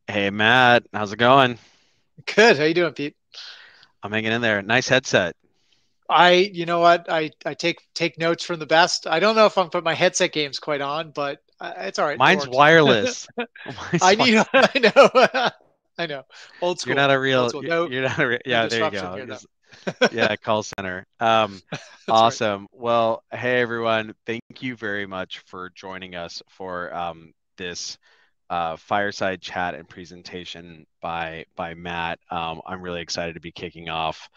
Hey Matt, how's it going? Good. How you doing, Pete? I'm hanging in there. Nice headset. You know what? I take notes from the best. I don't know if I'm put my headset game's quite on, but it's all right. It Mine's works. wireless. Mine's I wi- need. I know. I know. Old You're not school. a Old real. school. No, You're not a. no Yeah, there you disruption go. here, though. Yeah, call center. That's right. Awesome. Well, hey everyone. Thank you very much for joining us for this fireside chat and presentation by Matt. I'm really excited to be kicking off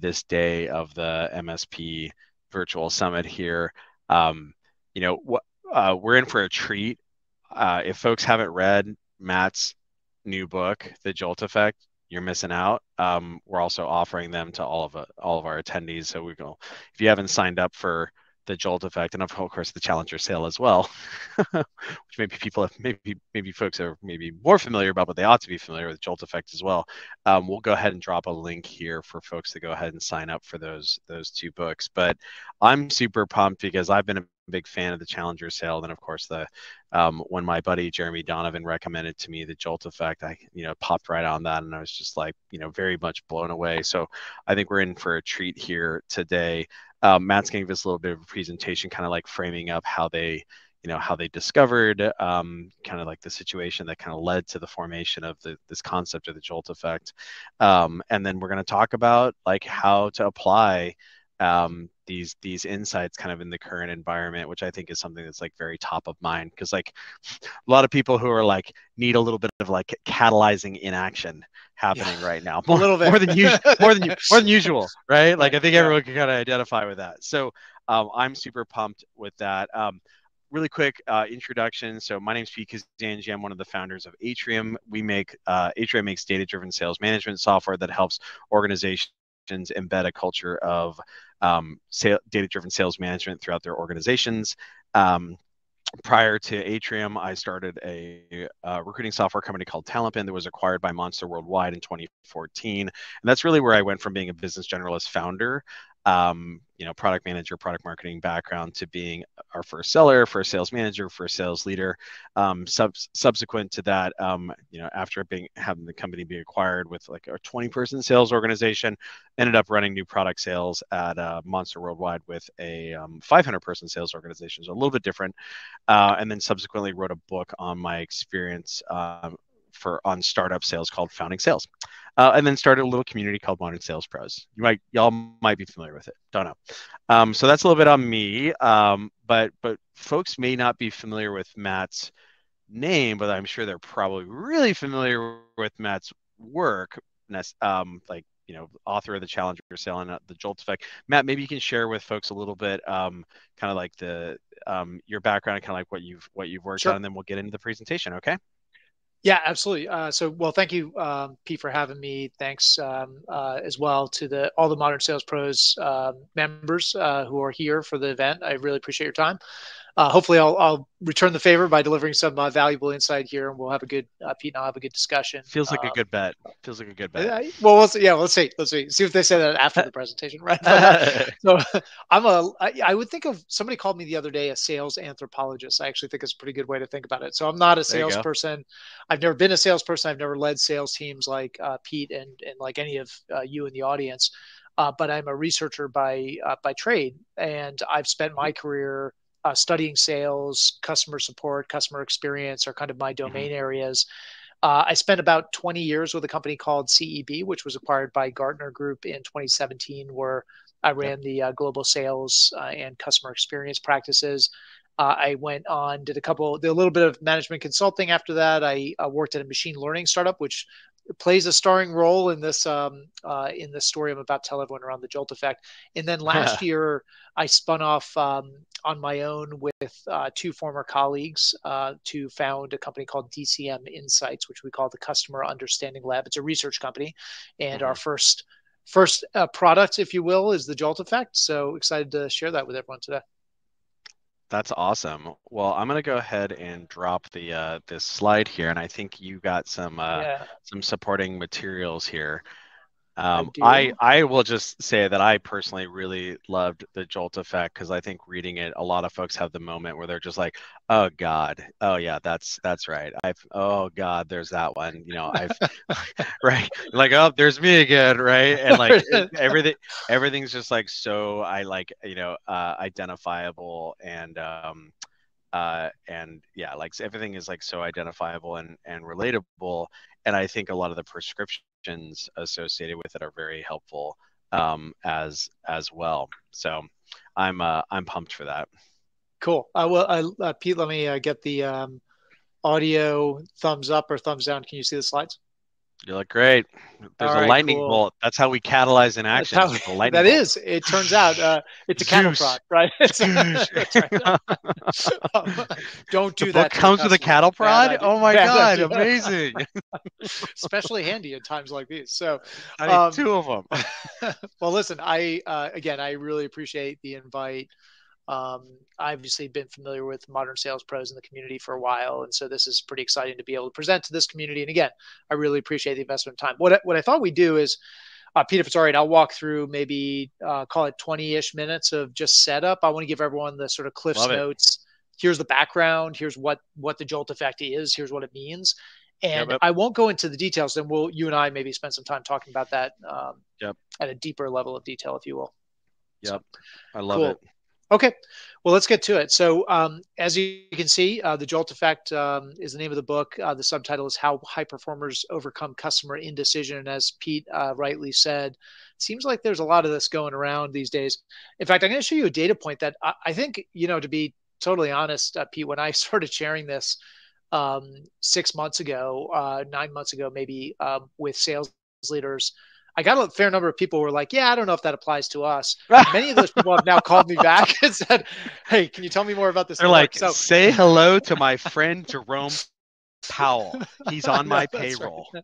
this day of the MSP Virtual Summit here. Um, we're in for a treat. If folks haven't read Matt's new book, The Jolt Effect, you're missing out. We're also offering them to all of our attendees. So we go, if you haven't signed up for the Jolt Effect, and of course the Challenger Sale as well, which maybe people have, maybe folks are maybe more familiar about, but they ought to be familiar with Jolt Effect as well. We'll go ahead and drop a link here for folks to go ahead and sign up for those two books. But I'm super pumped because I've been a big fan of the Challenger Sale. Then of course the when my buddy Jeremy Donovan recommended to me the Jolt Effect, I popped right on that, and I was just like very much blown away. So I think we're in for a treat here today. Matt's going to give us a little bit of a presentation, kind of like framing up how they how they discovered kind of like the situation that kind of led to the formation of this concept of the Jolt Effect, and then we're going to talk about like how to apply these insights kind of in the current environment, which I think is something that's like very top of mind because like a lot of people who are like need a little bit of like catalyzing inaction Yeah, happening right now, a more little more bit. than usual, more than usual, right? Like Right. I think Yeah. everyone can kind of identify with that. So I'm super pumped with that. Really quick introduction. So my name is Pete Kazanji. I'm one of the founders of Atrium. Atrium makes data-driven sales management software that helps organizations embed a culture of data-driven sales management throughout their organizations. Um, Prior to Atrium, I started a recruiting software company called Talentpin that was acquired by Monster Worldwide in 2014. And that's really where I went from being a business generalist founder, product manager, product marketing background to being our first seller, first sales manager, first sales leader. Subsequent to that, after having the company be acquired with like a 20-person sales organization, ended up running new product sales at Monster Worldwide with a 500-person sales organization. So a little bit different, and then subsequently wrote a book on my experience on startup sales called Founding Sales, and then started a little community called Modern Sales Pros. Y'all might be familiar with it. Don't know. So that's a little bit on me. But folks may not be familiar with Matt's name, but I'm sure they're probably really familiar with Matt's work. Like author of the Challenger Sale and the Jolt Effect. Matt, maybe you can share with folks a little bit, kind of like the your background, kind of like what you've worked on, Sure. and then we'll get into the presentation. Okay. Yeah, absolutely. Well, thank you, Pete, for having me. Thanks as well to the all the Modern Sales Pros members who are here for the event. I really appreciate your time. Hopefully, I'll return the favor by delivering some valuable insight here, and we'll have a good Pete and I'll have a good discussion. Feels like a good bet. Feels like a good bet. Well, yeah, let's see if they say that after the presentation, right? But so I would think of somebody called me the other day a sales anthropologist. I actually think it's a pretty good way to think about it. So I'm not a There you go. salesperson. I've never been a salesperson. I've never led sales teams like Pete and like any of you in the audience. But I'm a researcher by trade, and I've spent Mhm, my career studying sales, customer support, customer experience are kind of my mhm, domain areas. I spent about 20 years with a company called CEB, which was acquired by Gartner Group in 2017, where I yep. ran the global sales and customer experience practices. I went on, did a little bit of management consulting after that. I worked at a machine learning startup, which plays a starring role in this story I'm about to tell everyone around the Jolt Effect. And then last year, I spun off on my own with two former colleagues to found a company called DCM Insights, which we call the Customer Understanding Lab. It's a research company, and our Mhm. first product, if you will, is the Jolt Effect. So excited to share that with everyone today. That's awesome. Well, I'm gonna go ahead and drop the this slide here, and I think you got Yeah. some supporting materials here. I do. I will just say that I personally really loved the Jolt Effect because I think reading it, a lot of folks have the moment where they're just like, "Oh God, oh yeah, that's right. Oh God, there's that one. I've right, like oh, there's me again, right?" And like everything's just like so I like identifiable and yeah, like everything is like so identifiable and relatable, and I think a lot of the prescriptions associated with it are very helpful as well. So I'm pumped for that. Cool. Pete, let me get the audio thumbs up or thumbs down. Can you see the slides? You look great. All There's a right, lightning cool. bolt. That's how we catalyze in That's action, how is with a lightning that bolt. is. It turns out it's a cattle Zeus. prod, right? Skoosh. That's right. Don't The do book that to your comes with a customers. cattle Bad prod. idea. Oh my Bad God, idea. amazing. Especially handy in times like these. So, I need um, two of them. well, listen, again, I really appreciate the invite. I've obviously been familiar with modern sales pros in the community for a while, and so this is pretty exciting to be able to present to this community. And again, I really appreciate the investment of time. What I thought we'd do is, Pete, if it's all right, I'll walk through maybe call it 20-ish minutes of just setup. I want to give everyone the sort of Cliff's Love it. notes. Here's the background. Here's what the Jolt Effect is. Here's what it means. And Yep. I won't go into the details. Then you and I maybe spend some time talking about that Yep. at a deeper level of detail, if you will. Yep. So I love it. cool. Okay, well, let's get to it. So, as you can see, the Jolt Effect is the name of the book. The subtitle is How High Performers Overcome Customer Indecision. And as Pete rightly said, it seems like there's a lot of this going around these days. In fact, I'm going to show you a data point that I think, to be totally honest, Pete, when I started sharing this 6 months ago, 9 months ago, maybe with sales leaders, I got a fair number of people who were like, yeah, I don't know if that applies to us. Many of those people have now called me back and said, hey, can you tell me more about this? They're like, say hello to my friend Jerome Powell. He's on my payroll. Right.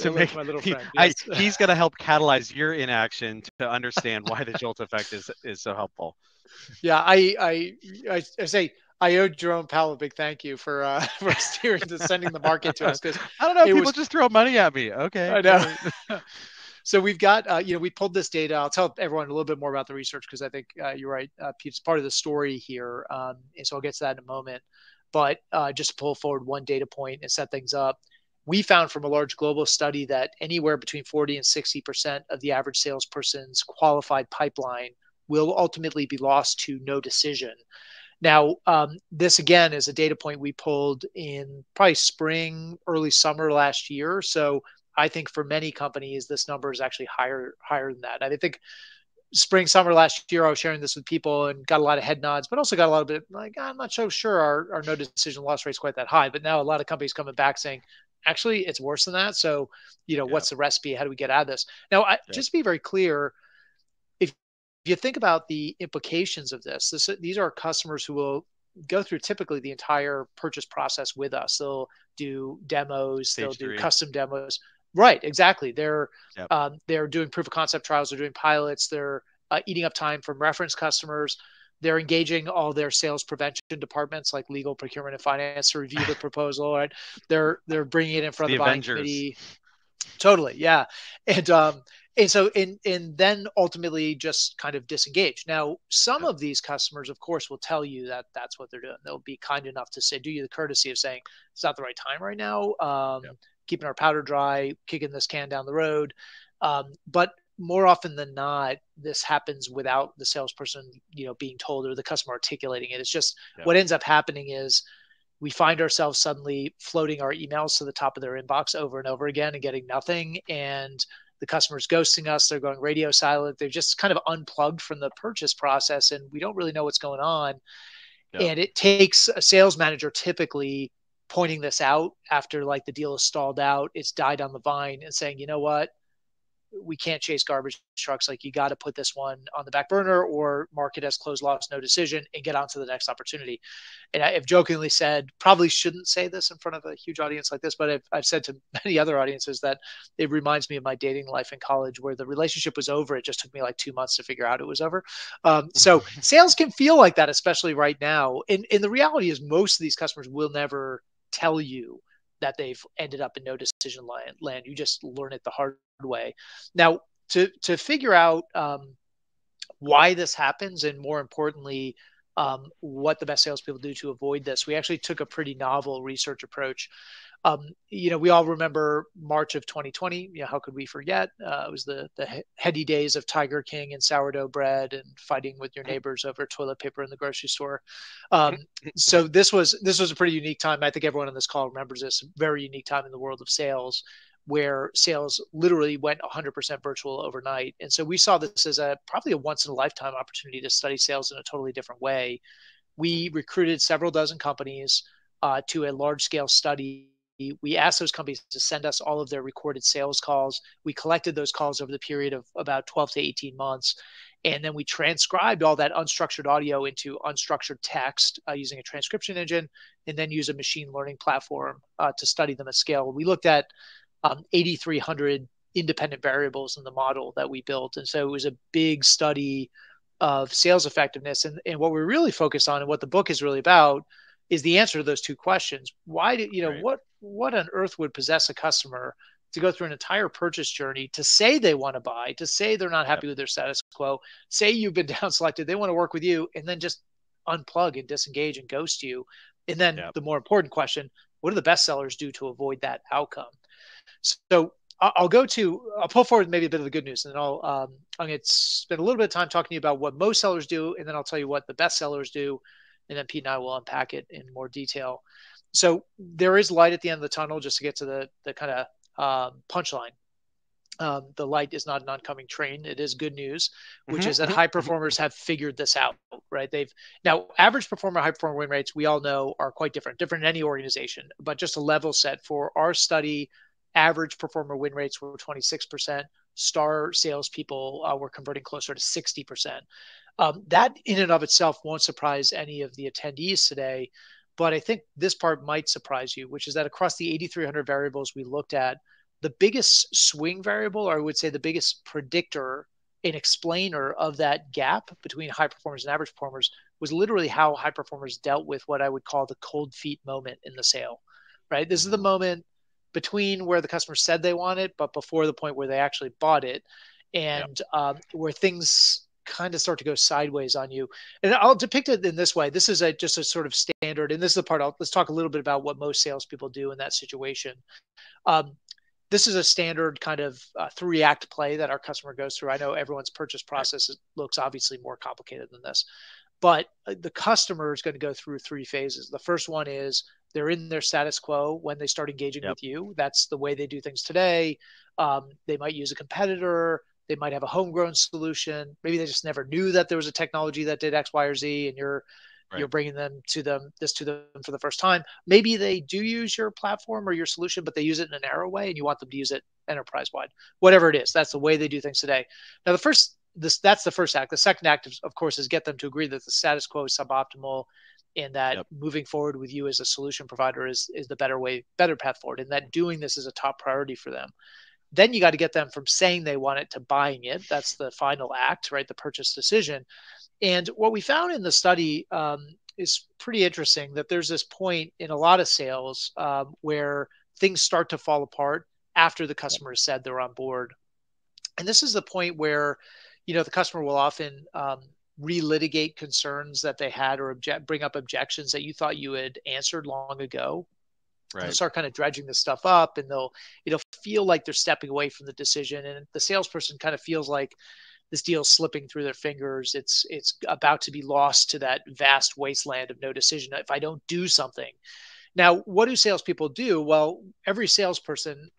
To make my little friend. Yes. He's going to help catalyze your inaction to understand why the Jolt Effect is so helpful. Yeah, I say I owe Jerome Powell a big thank you for sending the market to us, because I don't know. People just throw money at me. Okay. I know. So we've got, we pulled this data. I'll tell everyone a little bit more about the research, because I think you're right, Pete, it's part of the story here. And so I'll get to that in a moment. But just to pull forward one data point and set things up, we found from a large global study that anywhere between 40 and 60% of the average salesperson's qualified pipeline will ultimately be lost to no decision. Now, this again is a data point we pulled in probably spring, early summer last year. So I think for many companies, this number is actually higher than that. I think spring, summer last year, I was sharing this with people and got a lot of head nods, but also got a lot of bit like, I'm not so sure our no decision loss rate is quite that high. But now a lot of companies coming back saying, actually, it's worse than that. So, what's the recipe? How do we get out of this? Now, just to be very clear, if you think about the implications of these are customers who will go through typically the entire purchase process with us. They'll do demos, they'll do custom demos. Right, exactly. They're doing proof of concept trials, they're doing pilots, they're eating up time from reference customers. They're engaging all their sales prevention departments like legal, procurement, and finance to review the proposal. Right, they're bringing it in front of the buying committee. Totally, yeah, and so and then ultimately just kind of disengage. Now, some of these customers, of course, will tell you that that's what they're doing. They'll be kind enough to say, do you the courtesy of saying it's not the right time right now. Keeping our powder dry, kicking this can down the road. But more often than not, this happens without the salesperson, being told or the customer articulating it. It's just what ends up happening is we find ourselves suddenly floating our emails to the top of their inbox over and over again and getting nothing. And the customer's ghosting us. They're going radio silent. They're just kind of unplugged from the purchase process, and we don't really know what's going on. And it takes a sales manager typically pointing this out after like the deal is stalled out, it's died on the vine, and saying, you know what, we can't chase garbage trucks. Like, you got to put this one on the back burner or mark it as closed loss, no decision, and get on to the next opportunity. And I've jokingly said, probably shouldn't say this in front of a huge audience like this, but I've said to many other audiences that it reminds me of my dating life in college, where the relationship was over. It just took me like 2 months to figure out it was over. So sales can feel like that, especially right now. And the reality is most of these customers will never tell you that they've ended up in no decision land. You just learn it the hard way. Now, to figure out why this happens, and more importantly, what the best salespeople do to avoid this, we actually took a pretty novel research approach. We all remember March of 2020. How could we forget? It was the heady days of Tiger King and sourdough bread and fighting with your neighbors over toilet paper in the grocery store. So this was a pretty unique time. I think everyone on this call remembers this very unique time in the world of sales, where sales literally went 100% virtual overnight. And so we saw this as probably a once in a lifetime opportunity to study sales in a totally different way. We recruited several dozen companies to a large scale study. We asked those companies to send us all of their recorded sales calls. We collected those calls over the period of about 12 to 18 months. And then we transcribed all that unstructured audio into unstructured text using a transcription engine, and then use a machine learning platform to study them at scale. We looked at 8,300 independent variables in the model that we built. And so it was a big study of sales effectiveness. And what we're really focused on, and what the book is really about, is the answer to those two questions. Why do what on earth would possess a customer to go through an entire purchase journey to say they want to buy, to say they're not happy with their status quo, say you've been down selected, they want to work with you, and then just unplug and disengage and ghost you? And then the more important question, what do the best sellers do to avoid that outcome? So I'll pull forward maybe a bit of the good news, and then I'm going to spend a little bit of time talking to you about what most sellers do, and then I'll tell you what the best sellers do, and then Pete and I will unpack it in more detail. So there is light at the end of the tunnel, just to get to the kind of punchline. The light is not an oncoming train. It is good news, which is that high performers have figured this out, right? Now average performer, high performer win rates, we all know, are quite different in any organization, but just a level set for our study, average performer win rates were 26%. Star salespeople were converting closer to 60%. That in and of itself won't surprise any of the attendees today, but I think this part might surprise you, which is that across the 8,300 variables we looked at, the biggest swing variable, or I would say the biggest predictor and explainer of that gap between high performers and average performers, was literally how high performers dealt with what I would call the cold feet moment in the sale, right? This is the moment between where the customer said they want it, but before the point where they actually bought it, and where things kind of start to go sideways on you. And I'll depict it in this way. This is just a sort of standard, and this is the part let's talk a little bit about what most salespeople do in that situation. This is a standard kind of 3-act play that our customer goes through. I know everyone's purchase process looks obviously more complicated than this, but the customer is going to go through 3 phases. The first one is they're in their status quo when they start engaging with you. That's the way they do things today. They might use a competitor. They might have a homegrown solution. Maybe they just never knew that there was a technology that did X, Y, or Z, and you're bringing them to them for the first time. Maybe they do use your platform or your solution, but they use it in a narrow way, and you want them to use it enterprise-wide. Whatever it is, that's the way they do things today. Now, that's the first act. The second act, of course, is get them to agree that the status quo is suboptimal, and that moving forward with you as a solution provider is the better path forward, and that doing this is a top priority for them. Then you got to get them from saying they want it to buying it. That's the final act, right? The purchase decision. And what we found in the study is pretty interesting, that there's this point in a lot of sales where things start to fall apart after the customer has said they're on board. And this is the point where, the customer will often relitigate concerns that they had, or bring up objections that you thought you had answered long ago. Right. They'll start kind of dredging this stuff up, and it'll feel like they're stepping away from the decision. And the salesperson kind of feels like this deal's slipping through their fingers. It's about to be lost to that vast wasteland of no decision if I don't do something. Now, what do salespeople do? Well, every salesperson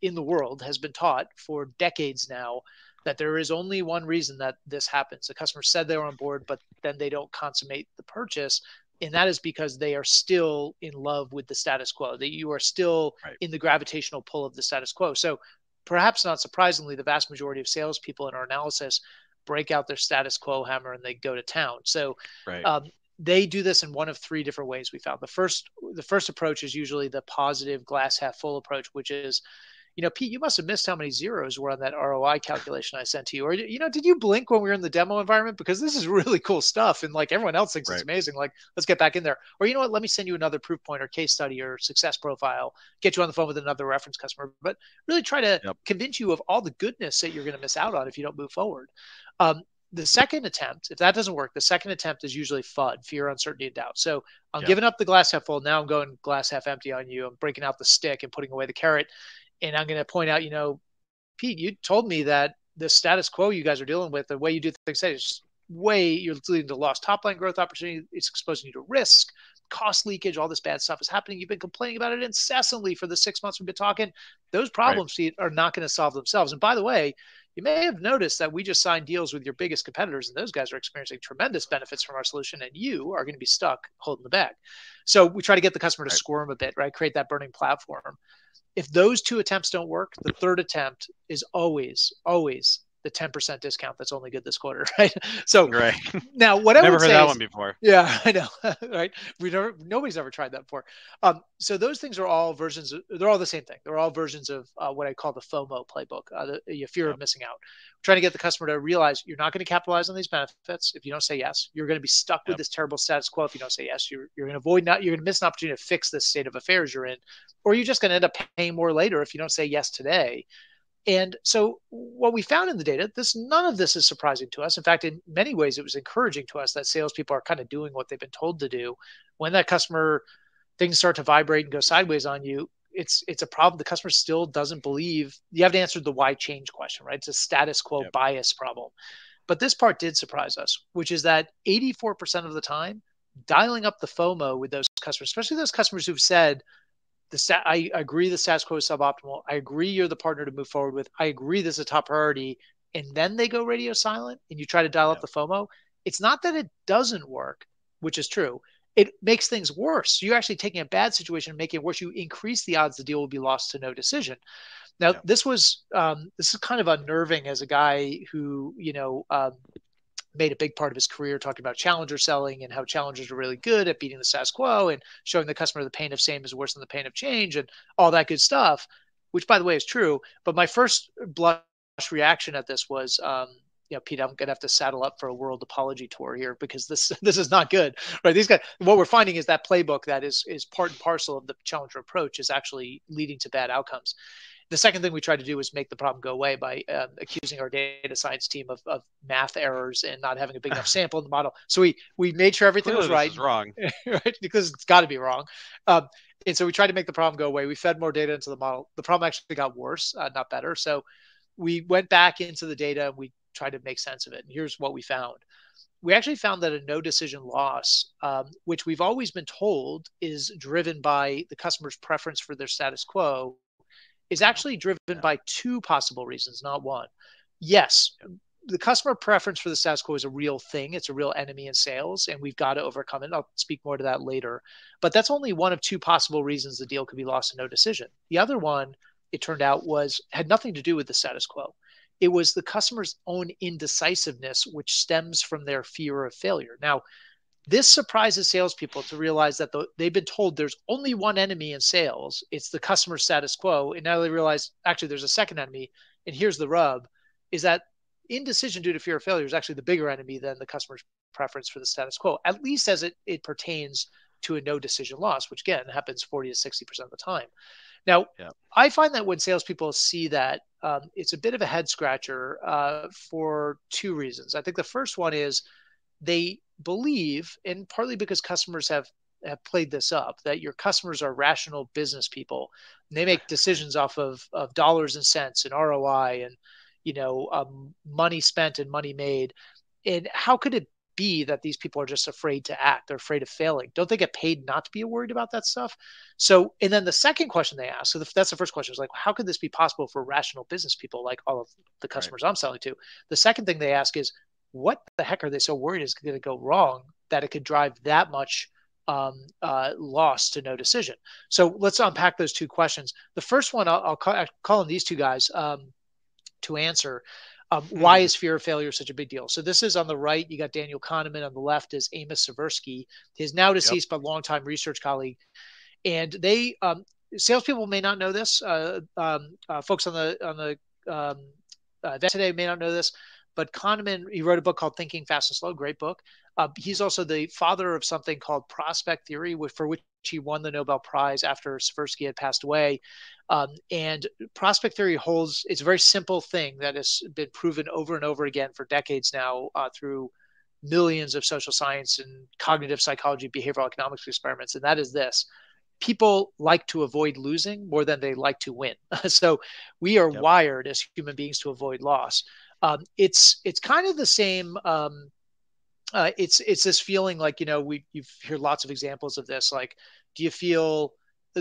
in the world has been taught for decades now that there is only one reason that this happens. The customer said they were on board, but then they don't consummate the purchase. And that is because they are still in love with the status quo, that you are still in the gravitational pull of the status quo. So perhaps not surprisingly, the vast majority of salespeople in our analysis break out their status quo hammer and they go to town. So they do this in one of 3 different ways we found. The first approach is usually the positive glass half full approach, which is Pete, you must have missed how many zeros were on that ROI calculation I sent to you. Or, did you blink when we were in the demo environment? Because this is really cool stuff. And like everyone else thinks it's amazing. Like, let's get back in there. Or, you know what? Let me send you another proof point or case study or success profile, get you on the phone with another reference customer, but really try to convince you of all the goodness that you're going to miss out on if you don't move forward. The second attempt, if that doesn't work, the second attempt is usually FUD, fear, uncertainty, and doubt. So I'm giving up the glass half full. Now I'm going glass half empty on you. I'm breaking out the stick and putting away the carrot. And I'm going to point out, Pete, you told me that the status quo you guys are dealing with, the way you do things, is you're leading to lost top line growth opportunity. It's exposing you to risk, cost leakage, all this bad stuff is happening. You've been complaining about it incessantly for the 6 months we've been talking. Those problems are not going to solve themselves. And by the way, you may have noticed that we just signed deals with your biggest competitors, and those guys are experiencing tremendous benefits from our solution, and you are going to be stuck holding the bag. So we try to get the customer to squirm a bit, right? Create that burning platform. If those two attempts don't work, the third attempt is always the 10% discount that's only good this quarter, right? So now what I would say, never heard that one before. Yeah, I know, right? Nobody's ever tried that before. So those things are all versions. They're all the same thing. They're all versions of what I call the FOMO playbook, the fear of missing out. Trying to get the customer to realize you're not going to capitalize on these benefits if you don't say yes. You're going to be stuck with this terrible status quo if you don't say yes. You're going to miss an opportunity to fix this state of affairs you're in, or you're just going to end up paying more later if you don't say yes today. And so what we found in the data, none of this is surprising to us. In fact, in many ways, it was encouraging to us that salespeople are kind of doing what they've been told to do. When that customer, things start to vibrate and go sideways on you, it's a problem. The customer still doesn't believe. You haven't answered the why change question, right? It's a status quo bias problem. But this part did surprise us, which is that 84% of the time, dialing up the FOMO with those customers, especially those customers who've said, I agree the status quo is suboptimal. I agree you're the partner to move forward with. I agree this is a top priority. And then they go radio silent and you try to dial up the FOMO. It's not that it doesn't work, which is true. It makes things worse. So you're actually taking a bad situation and making it worse. You increase the odds the deal will be lost to no decision. Now, this is kind of unnerving as a guy who, made a big part of his career talking about challenger selling and how challengers are really good at beating the status quo and showing the customer the pain of same is worse than the pain of change and all that good stuff, which by the way is true. But my first blush reaction at this was, Pete, I'm going to have to saddle up for a world apology tour here because this is not good, right? These guys, what we're finding is that playbook that is part and parcel of the challenger approach is actually leading to bad outcomes. The second thing we tried to do was make the problem go away by accusing our data science team of math errors and not having a big enough sample in the model. So we made sure everything was right. This is wrong. Right? Because it's got to be wrong. And so we tried to make the problem go away. We fed more data into the model. The problem actually got worse, not better. So we went back into the data and we tried to make sense of it. And here's what we found. We actually found that a no decision loss, which we've always been told is driven by the customer's preference for their status quo, is actually driven by two possible reasons, not one. Yes, the customer preference for the status quo is a real thing. It's a real enemy in sales, and we've got to overcome it. I'll speak more to that later. But that's only one of two possible reasons the deal could be lost to no decision. The other one, it turned out, had nothing to do with the status quo. It was the customer's own indecisiveness, which stems from their fear of failure. Now, this surprises salespeople to realize that they've been told there's only one enemy in sales. It's the customer status quo. And now they realize, actually, there's a second enemy. And here's the rub, is that indecision due to fear of failure is actually the bigger enemy than the customer's preference for the status quo, at least as it pertains to a no decision loss, which, again, happens 40 to 60% of the time. Now, I find that when salespeople see that, it's a bit of a head scratcher for two reasons. I think the first one is they believe, and partly because customers have played this up, that your customers are rational business people. And they make decisions off of dollars and cents and ROI and, money spent and money made. And how could it be that these people are just afraid to act? They're afraid of failing. Don't they get paid not to be worried about that stuff? So, and then the second question they ask, so that's the first question, is like, how could this be possible for rational business people like all of the customers I'm selling to? The second thing they ask is, what the heck are they so worried is going to go wrong that it could drive that much loss to no decision? So let's unpack those two questions. The first one, I'll call on these two guys to answer. Why is fear of failure such a big deal? So this is on the right. You got Daniel Kahneman. On the left is Amos Tversky, his now deceased but longtime research colleague. And they salespeople may not know this. Folks on the event today may not know this, but Kahneman, he wrote a book called Thinking Fast and Slow, great book. He's also the father of something called prospect theory, for which he won the Nobel Prize after Tversky had passed away. And prospect theory holds, it's a very simple thing that has been proven over and over again for decades now through millions of social science and cognitive psychology, behavioral economics experiments. And that is this: people like to avoid losing more than they like to win. So we are wired as human beings to avoid loss. It's kind of the same. It's this feeling like, you've heard lots of examples of this. Like, do you feel,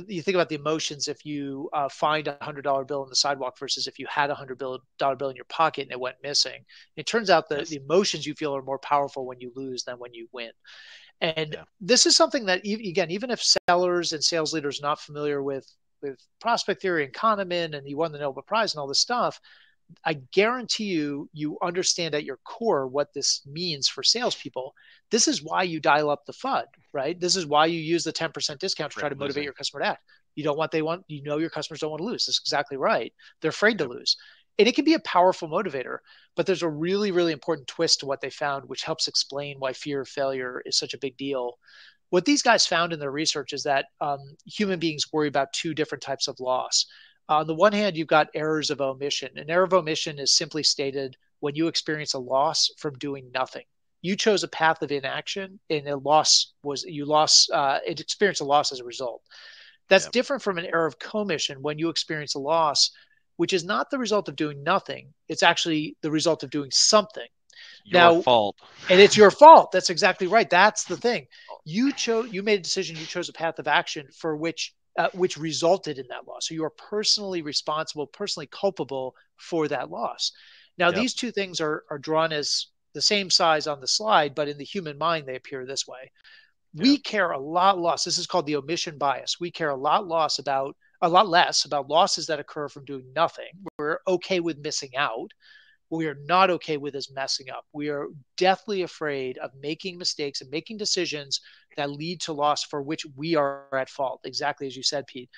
you think about the emotions if you find $100 bill on the sidewalk versus if you had $100 bill in your pocket and it went missing. It turns out that the emotions you feel are more powerful when you lose than when you win. And this is something that, again, even if sellers and sales leaders are not familiar with prospect theory and Kahneman, and he won the Nobel Prize and all this stuff, I guarantee you understand at your core what this means for salespeople. This is why you dial up the FUD, right? This is why you use the 10% discount to try to motivate your customer to act. You don't want, your customers don't want to lose. That's exactly right. They're afraid to lose. And it can be a powerful motivator, but there's a really, really important twist to what they found, which helps explain why fear of failure is such a big deal. What these guys found in their research is that human beings worry about two different types of loss. On the one hand, you've got errors of omission. An error of omission is simply stated when you experience a loss from doing nothing. You chose a path of inaction, and it experienced a loss as a result. That's different from an error of commission when you experience a loss, which is not the result of doing nothing. It's actually the result of doing something. Your fault. And it's your fault. That's exactly right. That's the thing. You made a decision. You chose a path of action for which resulted in that loss. So you are personally responsible, personally culpable for that loss. Now, these two things are drawn as the same size on the slide, but in the human mind, they appear this way. We care a lot less. This is called the omission bias. We care a lot less about losses that occur from doing nothing. We're okay with missing out. What we are not okay with is messing up. We are deathly afraid of making mistakes and making decisions that lead to loss for which we are at fault, exactly as you said, Pete.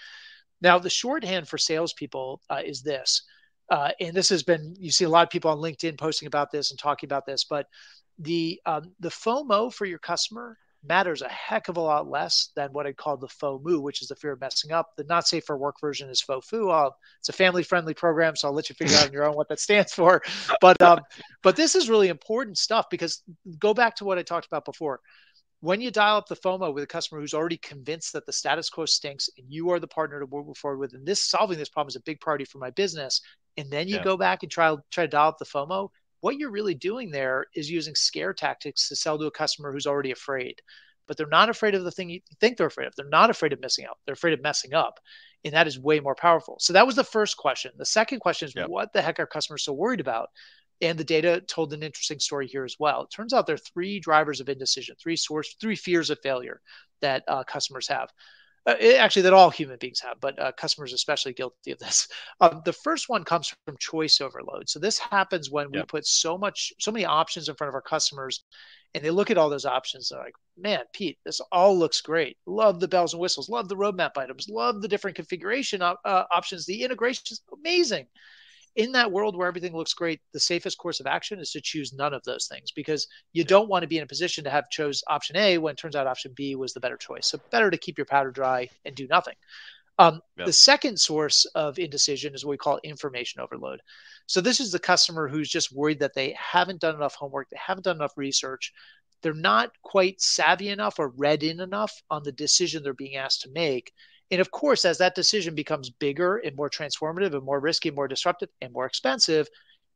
Now, the shorthand for salespeople is this, and this has been, you see a lot of people on LinkedIn posting about this and talking about this, but the FOMO for your customer matters a heck of a lot less than what I call the FOMO, which is the fear of messing up. The not safe for work version is FOFU. It's a family-friendly program, so I'll let you figure out on your own what that stands for. But this is really important stuff, because go back to what I talked about before. When you dial up the FOMO with a customer who's already convinced that the status quo stinks and you are the partner to move forward with, and solving this problem is a big priority for my business, and then you go back and try to dial up the FOMO, what you're really doing there is using scare tactics to sell to a customer who's already afraid. But they're not afraid of the thing you think they're afraid of. They're not afraid of missing out. They're afraid of messing up. And that is way more powerful. So that was the first question. The second question is, what the heck are customers so worried about? And the data told an interesting story here as well. It turns out there are three drivers of indecision, three fears of failure that customers have. Actually, that all human beings have, but customers are especially guilty of this. The first one comes from choice overload. So this happens when we put so many options in front of our customers, and they look at all those options. They're like, man, Pete, this all looks great. Love the bells and whistles. Love the roadmap items. Love the different configuration options. The integration is amazing. In that world where everything looks great, the safest course of action is to choose none of those things, because you don't want to be in a position to have chose option A when it turns out option B was the better choice. So better to keep your powder dry and do nothing. The second source of indecision is what we call information overload. So this is the customer who's just worried that they haven't done enough homework. They haven't done enough research. They're not quite savvy enough or read in enough on the decision they're being asked to make. And of course, as that decision becomes bigger and more transformative and more risky, more disruptive and more expensive,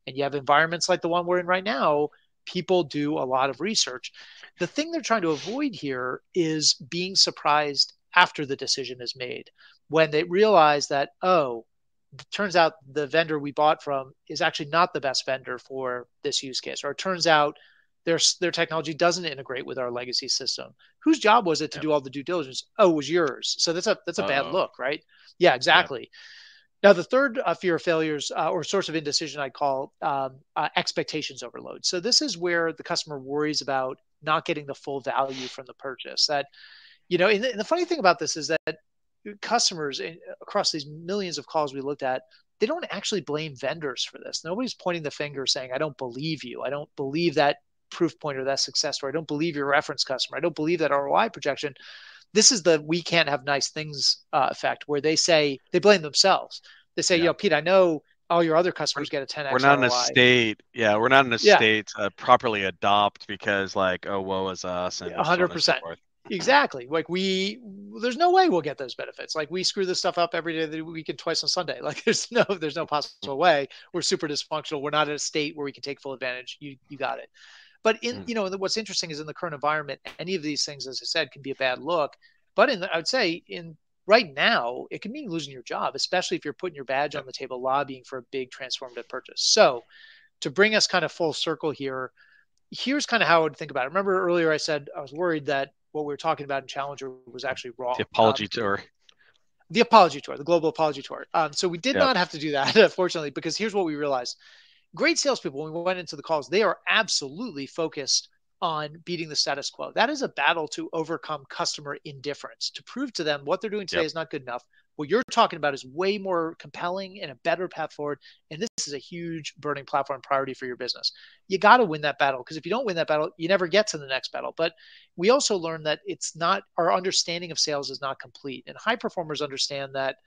and you have environments like the one we're in right now, people do a lot of research. The thing they're trying to avoid here is being surprised after the decision is made, when they realize that, oh, it turns out the vendor we bought from is actually not the best vendor for this use case, or it turns out their technology doesn't integrate with our legacy system. Whose job was it to do all the due diligence? Oh, it was yours. So that's a bad look, right? Yeah, exactly. Now, the third fear of failures or source of indecision I call expectations overload. So this is where the customer worries about not getting the full value from the purchase. That, and the funny thing about this is that customers across these millions of calls we looked at, they don't actually blame vendors for this. Nobody's pointing the finger saying, I don't believe you. I don't believe that proof point or that success story. I don't believe your reference customer. I don't believe that ROI projection. This is the we can't have nice things effect, where they say, they blame themselves. They say, Pete, I know all your other customers get a 10x we're not ROI. in a state, we're not in a state to properly adopt because like, oh, woe is us, and 100%. So on and so forth. Exactly. Like there's no way we'll get those benefits. Like we screw this stuff up every day of the week and twice on Sunday. Like there's no possible way. We're super dysfunctional. We're not in a state where we can take full advantage. You got it. But what's interesting is in the current environment, any of these things, as I said, can be a bad look. But I would say right now, it can mean losing your job, especially if you're putting your badge on the table, lobbying for a big transformative purchase. So to bring us kind of full circle here, here's kind of how I would think about it. Remember earlier I said I was worried that what we were talking about in Challenger was actually wrong. The apology tour. The apology tour, the global apology tour. So we did not have to do that, fortunately, because here's what we realized. Great salespeople, when we went into the calls, they are absolutely focused on beating the status quo. That is a battle to overcome customer indifference, to prove to them what they're doing today is not good enough. What you're talking about is way more compelling and a better path forward. And this is a huge burning platform priority for your business. You got to win that battle, because if you don't win that battle, you never get to the next battle. But we also learned that it's not, our understanding of sales is not complete. And high performers understand that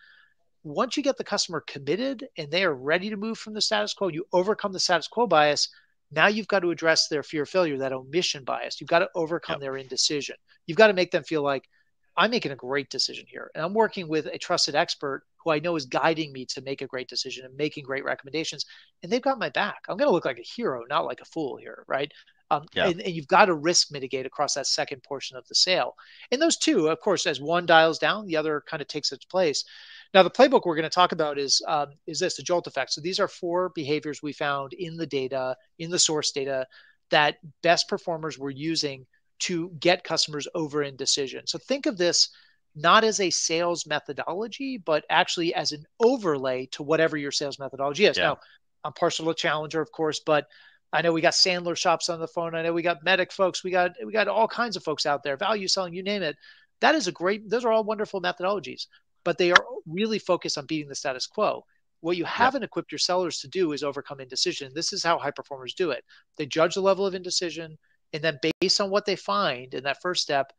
once you get the customer committed and they are ready to move from the status quo, you overcome the status quo bias. Now you've got to address their fear of failure, that omission bias. You've got to overcome their indecision. You've got to make them feel like, I'm making a great decision here, and I'm working with a trusted expert who I know is guiding me to make a great decision and making great recommendations. And they've got my back. I'm going to look like a hero, not like a fool here, right? And you've got to risk mitigate across that second portion of the sale. And those two, of course, as one dials down, the other kind of takes its place. Now, the playbook we're going to talk about is this, the JOLT effect. So these are 4 behaviors we found in the data, in the source data, that best performers were using to get customers over indecision. So think of this not as a sales methodology, but actually as an overlay to whatever your sales methodology is. Now, I'm partial to Challenger, of course, but I know we got Sandler shops on the phone. I know we got medic folks. We got all kinds of folks out there, value selling, you name it. That is those are all wonderful methodologies, but they are really focused on beating the status quo. What you haven't equipped your sellers to do is overcome indecision. This is how high performers do it. They judge the level of indecision, and then based on what they find in that first step,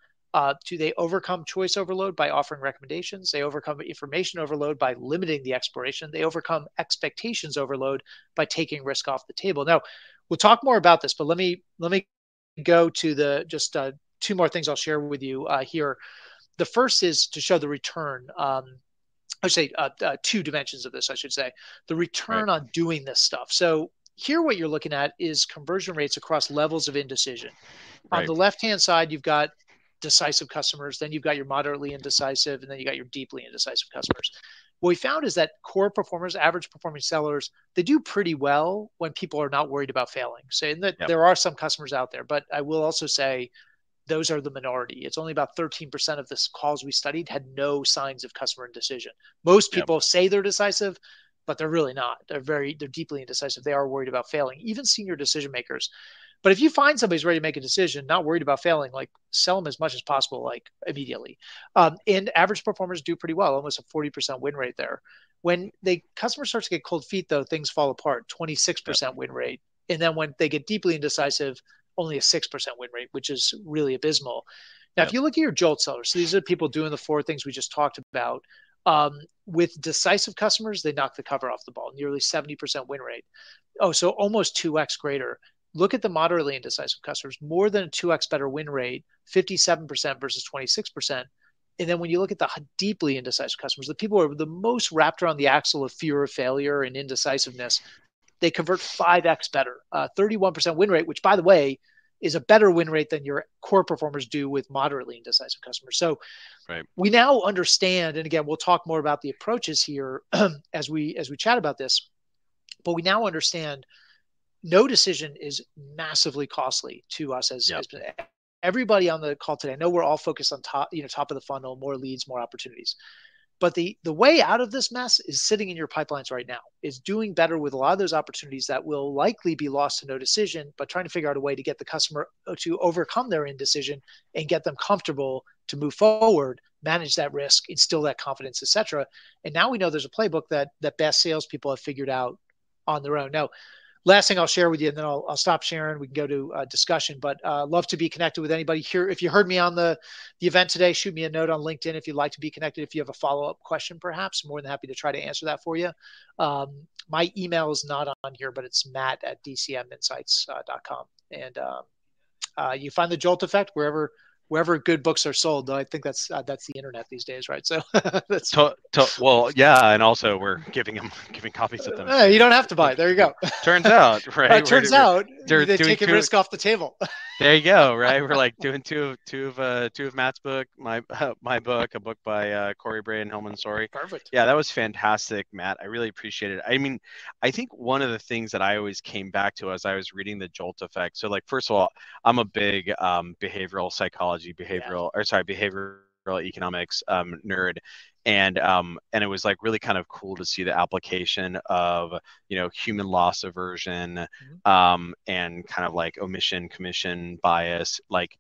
they overcome choice overload by offering recommendations. They overcome information overload by limiting the exploration. They overcome expectations overload by taking risk off the table. Now, we'll talk more about this, but let me go to the just 2 more things I'll share with you here. The first is to show the return. I should say 2 dimensions of this, I should say. The return on doing this stuff. So here what you're looking at is conversion rates across levels of indecision. On the left-hand side, you've got decisive customers, then you've got your moderately indecisive, and then you got your deeply indecisive customers. What we found is that core performers, average performing sellers, they do pretty well when people are not worried about failing. So there are some customers out there, but I will also say those are the minority. It's only about 13% of the calls we studied had no signs of customer indecision. Most people say they're decisive, but they're really not. They're deeply indecisive. They are worried about failing, even senior decision makers. But if you find somebody's ready to make a decision, not worried about failing, like sell them as much as possible, like immediately. And average performers do pretty well, almost a 40% win rate there. When the customer starts to get cold feet, though, things fall apart, 26% win rate. And then when they get deeply indecisive, only a 6% win rate, which is really abysmal. Now, if you look at your JOLT sellers, so these are people doing the 4 things we just talked about. With decisive customers, they knock the cover off the ball, nearly 70% win rate. Oh, so almost 2x greater. Look at the moderately indecisive customers, more than a 2x better win rate, 57% versus 26%. And then when you look at the deeply indecisive customers, the people who are the most wrapped around the axle of fear of failure and indecisiveness, they convert 5x better, 31% win rate, which, by the way, is a better win rate than your core performers do with moderately indecisive customers. So we now understand, and again, we'll talk more about the approaches here as we chat about this, but we now understand no decision is massively costly to us as everybody on the call today. I know we're all focused on top of the funnel, more leads, more opportunities. But the way out of this mess is sitting in your pipelines right now, is doing better with a lot of those opportunities that will likely be lost to no decision, but trying to figure out a way to get the customer to overcome their indecision and get them comfortable to move forward, manage that risk, instill that confidence, etc. And now we know there's a playbook that best salespeople have figured out on their own. Now, last thing I'll share with you, and then I'll stop sharing. We can go to discussion, but love to be connected with anybody here. If you heard me on the event today, shoot me a note on LinkedIn if you'd like to be connected. If you have a follow-up question, perhaps, more than happy to try to answer that for you. My email is not on here, but it's matt@dcminsights.com. And you find the Jolt Effect wherever good books are sold. Though I think that's the internet these days, right? So that's well, yeah, and also we're giving copies of them. You don't have to buy it. There you go. Turns out, right? Turns out they're they're taking risk off the table. There you go, right? We're like doing two of Matt's book, my book, a book by Corey Bray and Hillman Sorry. Perfect. Yeah, that was fantastic, Matt. I really appreciate it. I mean, I think one of the things that I always came back to as I was reading the Jolt Effect. So, like, first of all, I'm a big behavioral psychology, behavioral economics nerd. And it was like really kind of cool to see the application of, human loss aversion, and kind of like omission commission bias, like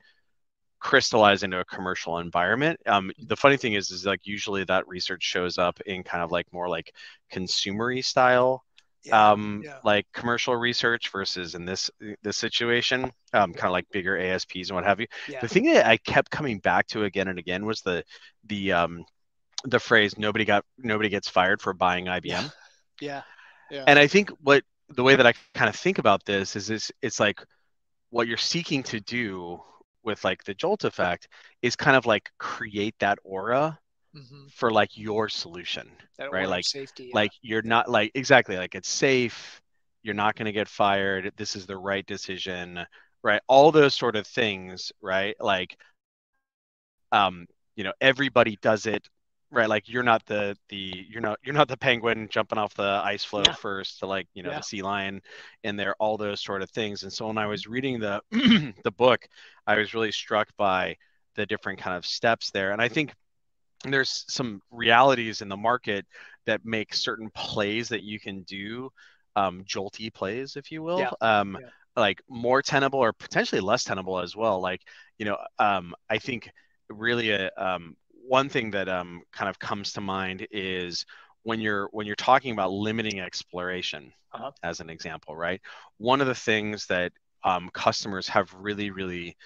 crystallize into a commercial environment. The funny thing is like usually that research shows up in kind of like more like consumery style, like commercial research versus in this situation, kind of like bigger ASPs and what have you. Yeah. The thing that I kept coming back to again and again was the phrase nobody gets fired for buying IBM. Yeah. And I think the way that I kind of think about this is it's like what you're seeking to do with like the Jolt Effect is kind of like create that aura for like your solution, that right? Like safety, like you're not like exactly like it's safe, you're not going to get fired, this is the right decision, right? All those sort of things, right? Like everybody does it, right? Like you're not the penguin jumping off the ice floe first to like the sea lion in there, all those sort of things. And so when I was reading the the book, I was really struck by the different kind of steps there. And I think there's some realities in the market that make certain plays that you can do, jolty plays, if you will, like more tenable or potentially less tenable as well. Like, I think really one thing that kind of comes to mind is when you're talking about limiting exploration, as an example, right? One of the things that customers have really, really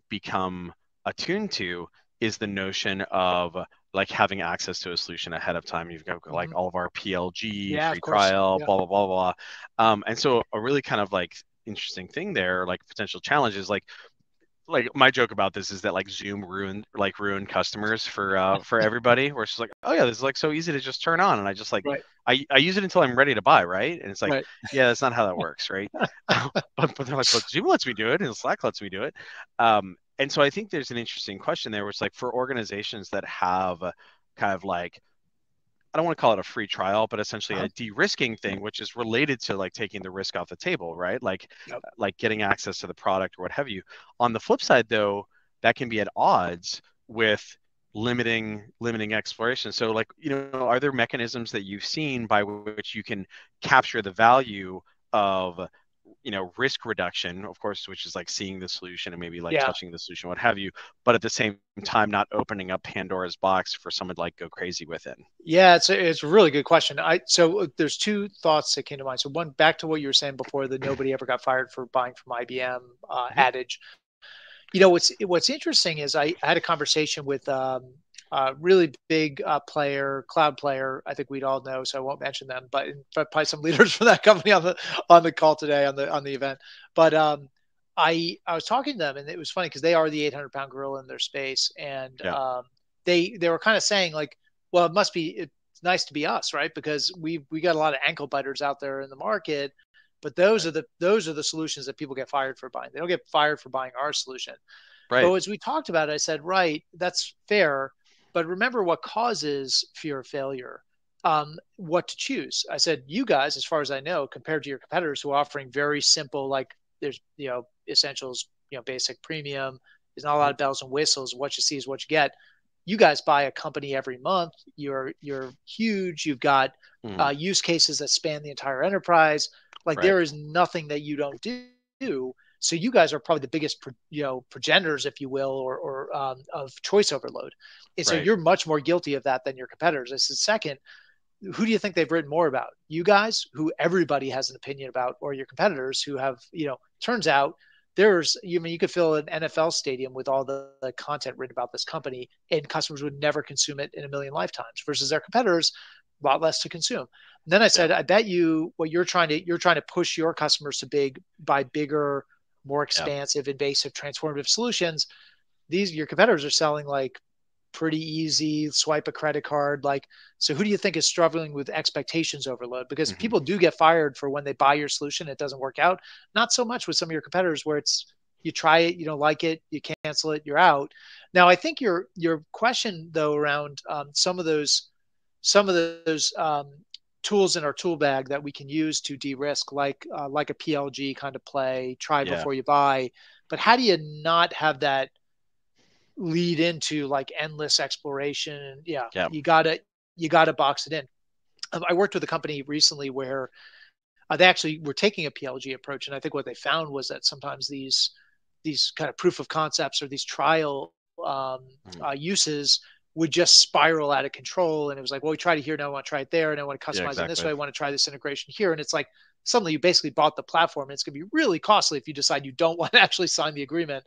become attuned to is the notion of like having access to a solution ahead of time. You've got like all of our PLG, free trial, blah, blah, blah, blah. And so a really kind of like interesting thing there, like potential challenge is like my joke about this is that like Zoom ruined customers for everybody, where it's just like, oh yeah, this is like so easy to just turn on, and I just like I use it until I'm ready to buy, right? And it's like, yeah, that's not how that works, right? but they're like, but Zoom lets me do it, and Slack lets me do it. And so I think there's an interesting question there, where it's like for organizations that have kind of like, I don't want to call it a free trial, but essentially a de-risking thing, which is related to like taking the risk off the table, right? Like getting access to the product or what have you. On the flip side, though, that can be at odds with limiting exploration. So like, are there mechanisms that you've seen by which you can capture the value of risk reduction, of course, which is like seeing the solution and maybe like touching the solution, what have you, but at the same time not opening up Pandora's box for someone to like go crazy with it? Yeah, it's a really good question. So there's two thoughts that came to mind. So one, back to what you were saying before, that nobody ever got fired for buying from IBM adage. What's interesting is I had a conversation with a really big cloud player. I think we'd all know, so I won't mention them, but probably some leaders from that company on the call today on the event. But I was talking to them, and it was funny because they are the 800-pound gorilla in their space, and they were kind of saying like, well, it's nice to be us, right? Because we got a lot of ankle biters out there in the market. But those are the solutions that people get fired for buying. They don't get fired for buying our solution. Right. But as we talked about it, I said, right, that's fair. But remember what causes fear of failure, what to choose. I said, you guys, as far as I know, compared to your competitors who are offering very simple, like there's, essentials, basic premium, there's not a lot of bells and whistles. What you see is what you get. you guys buy a company every month. You're huge. You've got use cases that span the entire enterprise. Like Right. there is nothing that you don't do. So you guys are probably the biggest, progenitors, if you will, or of choice overload. And so Right. you're much more guilty of that than your competitors. This is second. Who do you think they've written more about? You guys, who everybody has an opinion about, or your competitors who have, turns out you could fill an NFL stadium with all the content written about this company and customers would never consume it in a million lifetimes versus their competitors, a lot less to consume. And then I said, Yeah. I bet you what you're trying to push your customers to buy bigger, more Yeah. expansive, invasive, transformative solutions. Your competitors are selling like pretty easy, swipe a credit card. Like, so who do you think is struggling with expectations overload? Because people do get fired for when they buy your solution, it doesn't work out. Not so much with some of your competitors where it's, you try it, you don't like it, you cancel it, you're out. Now, I think your question though around some of those tools in our tool bag that we can use to de-risk, like a PLG kind of play, try Yeah. before you buy. But how do you not have that lead into like endless exploration? Yeah, Yeah. you gotta box it in. I worked with a company recently where they actually were taking a PLG approach, and I think what they found was that sometimes these kind of proof of concepts or these trial uses would just spiral out of control. And it was like, well, we tried it here, now I want to try it there, and I want to Yeah. customize it in this Exactly. way. I want to try this integration here, and it's like suddenly you basically bought the platform, and it's going to be really costly if you decide you don't want to actually sign the agreement.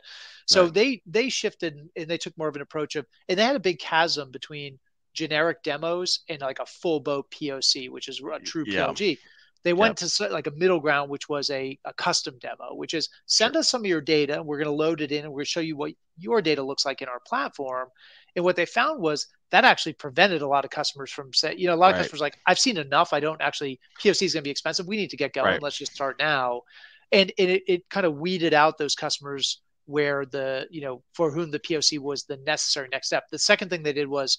So Right. they shifted and they took more of an approach of, and they had a big chasm between generic demos and like a full boat POC, which is a true Yeah. PLG. They Yep. went to like a middle ground, which was a custom demo, which is Sure. send us some of your data. We're going to load it in and we're going to show you what your data looks like in our platform. And what they found was that actually prevented a lot of customers from saying, a lot of Right. customers like, I've seen enough. I don't actually, POC is going to be expensive. We need to get going. Right. Let's just start now. And it kind of weeded out those customers where for whom the POC was the necessary next step. The second thing they did was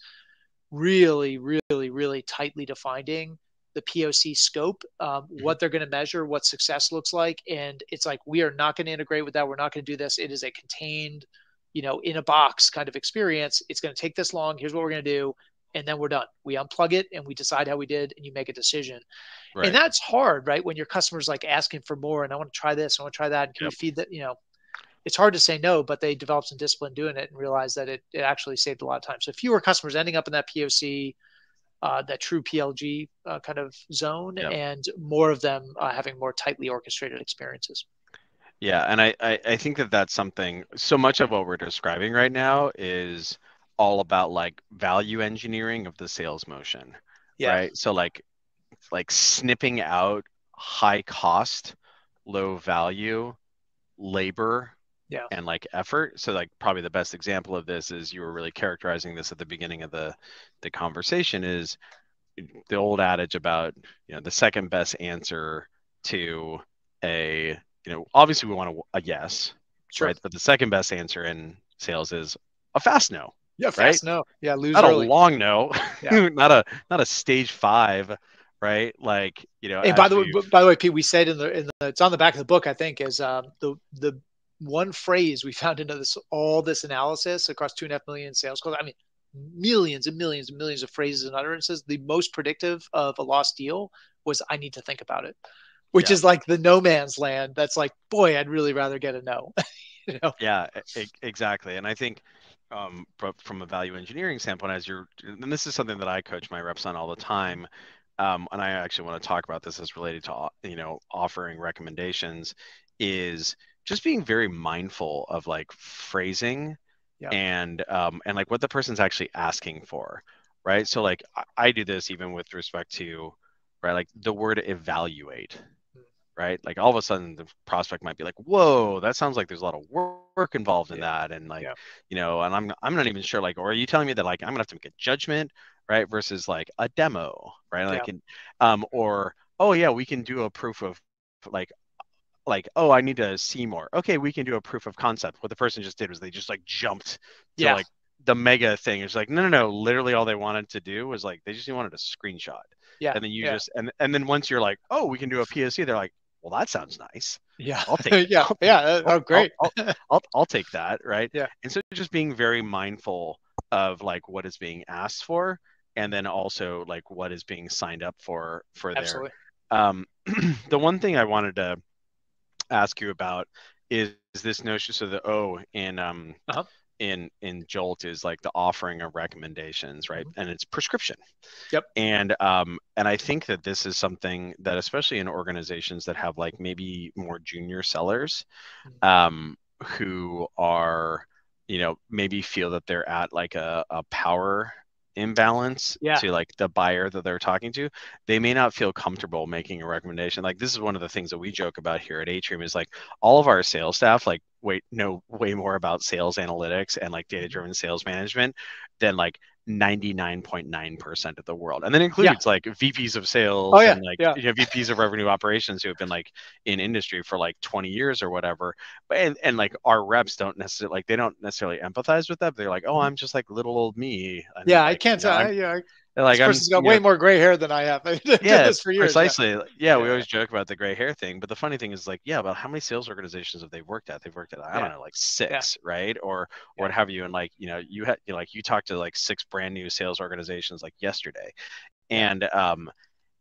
really, really, really tightly defining the POC scope, what they're going to measure, what success looks like. And it's like, we are not going to integrate with that. We're not going to do this. It is a contained, in a box kind of experience. It's going to take this long. Here's what we're going to do. And then we're done. We unplug it and we decide how we did, and you make a decision. And Right. that's hard, right? When your customer's like asking for more, and I want to try this, I want to try that. And can we Yep. feed that? It's hard to say no, but they developed some discipline doing it and realized that it actually saved a lot of time. So fewer customers ending up in that POC, that true PLG kind of zone, Yep. and more of them having more tightly orchestrated experiences. Yeah. And I think that that's something, so much of what we're describing right now is all about like value engineering of the sales motion, Yeah. right? So like snipping out high cost, low value labor Yeah. and like effort. So like probably the best example of this is, you were really characterizing this at the beginning of the conversation, is the old adage about, the second best answer to a, obviously we want a yes, Sure. right? But the second best answer in sales is a fast no, Yeah. right? Fast no. Yeah. Lose Not a early. long no, Yeah. not a stage 5, right? Like, And by as the way, we've, Pete, we said it's on the back of the book, I think, is the one phrase we found into all this analysis across 2.5 million sales calls. I mean, millions and millions and millions of phrases and utterances. The most predictive of a lost deal was, I need to think about it, which yeah. is like the no man's land. That's like, boy, I'd really rather get a no. you know? Yeah, exactly. And I think, from a value engineering standpoint, and this is something that I coach my reps on all the time, and I actually want to talk about this as related to, offering recommendations, is just being very mindful of like phrasing Yeah. and like what the person's actually asking for, right? So like I do this even with respect to, right, like the word evaluate, right? Like all of a sudden the prospect might be like, whoa, that sounds like there's a lot of work involved in Yeah. that. And like, Yeah. and I'm not even sure, like, or are you telling me that like I'm gonna have to make a judgment, right? Versus like a demo, right? Yeah. Like, or, oh yeah, we can do a proof of like, oh, I need to see more. Okay, we can do a proof of concept. What the person just did was they just like jumped to Yeah. like the mega thing. It's like, no. Literally all they wanted to do was like, they just wanted a screenshot. Yeah. And then you Yeah. just, and then once you're like, oh, we can do a POC, they're like, well, that sounds nice. Yeah. I'll take it. Yeah. Yeah. Oh, great. I'll take that, right? Yeah. And so just being very mindful of like what is being asked for, and then also like what is being signed up for there. Absolutely. Um, the one thing I wanted to ask you about is this notion. So the O Uh-huh. in Jolt is like the offering of recommendations, right? Mm-hmm. And it's prescription. Yep. And I think that this is something that, especially in organizations that have like maybe more junior sellers, Mm-hmm. who are, maybe feel that they're at like a power imbalance Yeah. to like the buyer that they're talking to, they may not feel comfortable making a recommendation. Like this is one of the things that we joke about here at Atrium is like all of our sales staff like know way more about sales analytics and like data Mm-hmm. driven sales management than like 99.9% of the world. And that Yeah. includes like VPs of Oh sales yeah. and like, Yeah. VPs of revenue operations who have been like in industry for like 20 years or whatever. And like our reps don't necessarily like, they don't necessarily empathize with that. But they're like, oh, Mm-hmm. I'm just like little old me. And Yeah. I like, can't. Yeah. like, This person's got way more gray hair than I have. I've been doing yeah, this for years. Yeah. precisely. Yeah, we Yeah. always joke about the gray hair thing, but the funny thing is like, yeah, about how many sales organizations have they worked at? They've worked at, I don't Yeah. know, like Yeah. six, right? Or Yeah. what have you. And like, you had like you talked to like six brand new sales organizations like yesterday. Yeah.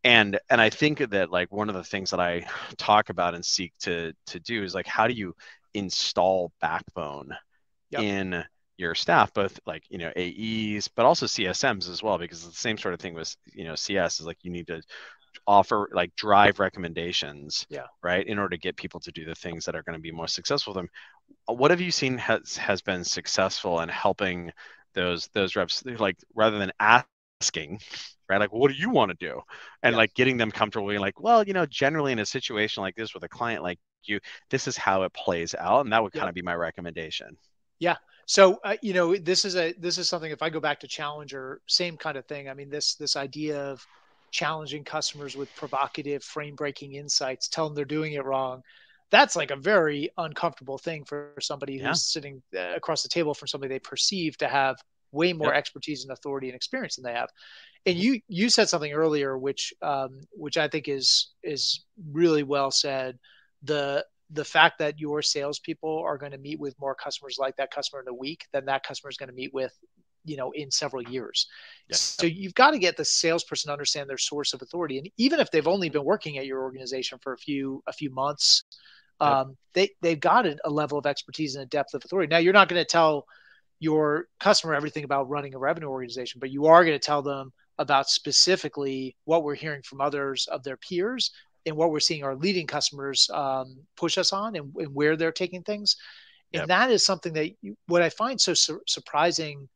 And I think that like one of the things that I talk about and seek to do is like how do you install backbone Yep. in your staff, both like AEs, but also CSMs as well, because it's the same sort of thing with CS is like you need to offer like drive recommendations, Yeah. right, in order to get people to do the things that are going to be most successful for them. What have you seen has been successful in helping those reps, like rather than asking, right, like what do you want to do, and Yeah. like getting them comfortable being like, well, generally in a situation like this with a client like you, this is how it plays out, and that would kind Yep. of be my recommendation. Yeah. So this is something. If I go back to Challenger, same kind of thing. I mean, this idea of challenging customers with provocative, frame breaking insights, tell them they're doing it wrong. That's like a very uncomfortable thing for somebody Yeah. who's sitting across the table from somebody they perceive to have way more Yep. expertise and authority and experience than they have. And Mm-hmm. you said something earlier, which I think is really well said. The fact that your salespeople are going to meet with more customers like that customer in a week than that customer is going to meet with, in several years. Yep. So you've got to get the salesperson to understand their source of authority, and even if they've only been working at your organization for a few months, Yep. they've got a level of expertise and a depth of authority. Now, you're not going to tell your customer everything about running a revenue organization, but you are going to tell them about specifically what we're hearing from others of their peers and what we're seeing our leading customers push us on, and where they're taking things. And Yep. that is something that what I find so surprising,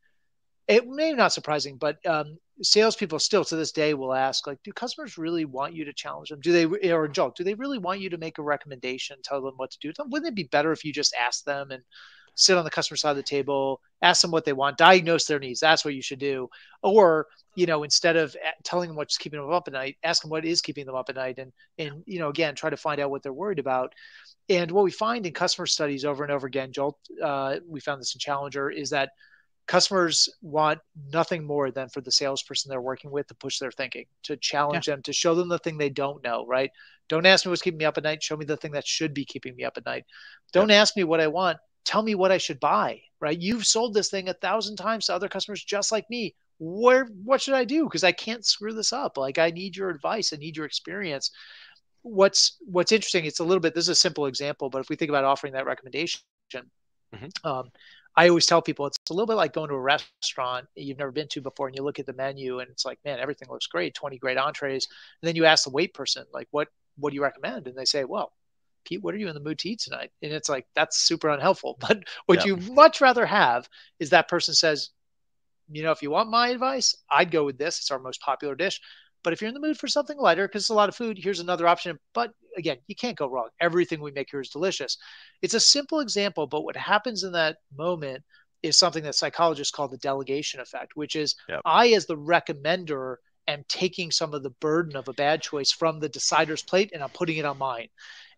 it may not surprising, but salespeople still to this day will ask, like, do customers really want you to challenge them? Do they, or joke, do they really want you to make a recommendation, tell them what to do? Wouldn't it be better if you just ask them and sit on the customer side of the table, ask them what they want, diagnose their needs? That's what you should do. Or, instead of telling them what's keeping them up at night, ask them what is keeping them up at night. And again, try to find out what they're worried about. And what we find in customer studies over and over again, Jolt, we found this in Challenger, is that customers want nothing more than for the salesperson they're working with to push their thinking, to Yeah. challenge them, to show them the thing they don't know, right? Don't ask me what's keeping me up at night. Show me the thing that should be keeping me up at night. Yep. Don't ask me what I want. Tell me what I should buy, right? You've sold this thing 1,000 times to other customers just like me. What should I do? Because I can't screw this up. Like, I need your advice. I need your experience. What's interesting, it's a little bit, this is a simple example, but if we think about offering that recommendation, Mm-hmm. I always tell people it's a little bit like going to a restaurant you've never been to before, and you look at the menu and it's like, man, everything looks great, 20 great entrees. And then you ask the wait person, like, what do you recommend? And they say, well, Pete, what are you in the mood to eat tonight? And it's like, that's super unhelpful. But what Yep. you much rather have is that person says, if you want my advice, I'd go with this. It's our most popular dish. But if you're in the mood for something lighter, because it's a lot of food, here's another option. But again, you can't go wrong. Everything we make here is delicious. It's a simple example, but what happens in that moment is something that psychologists call the delegation effect, which is Yep. I, as the recommender, am taking some of the burden of a bad choice from the decider's plate and I'm putting it on mine.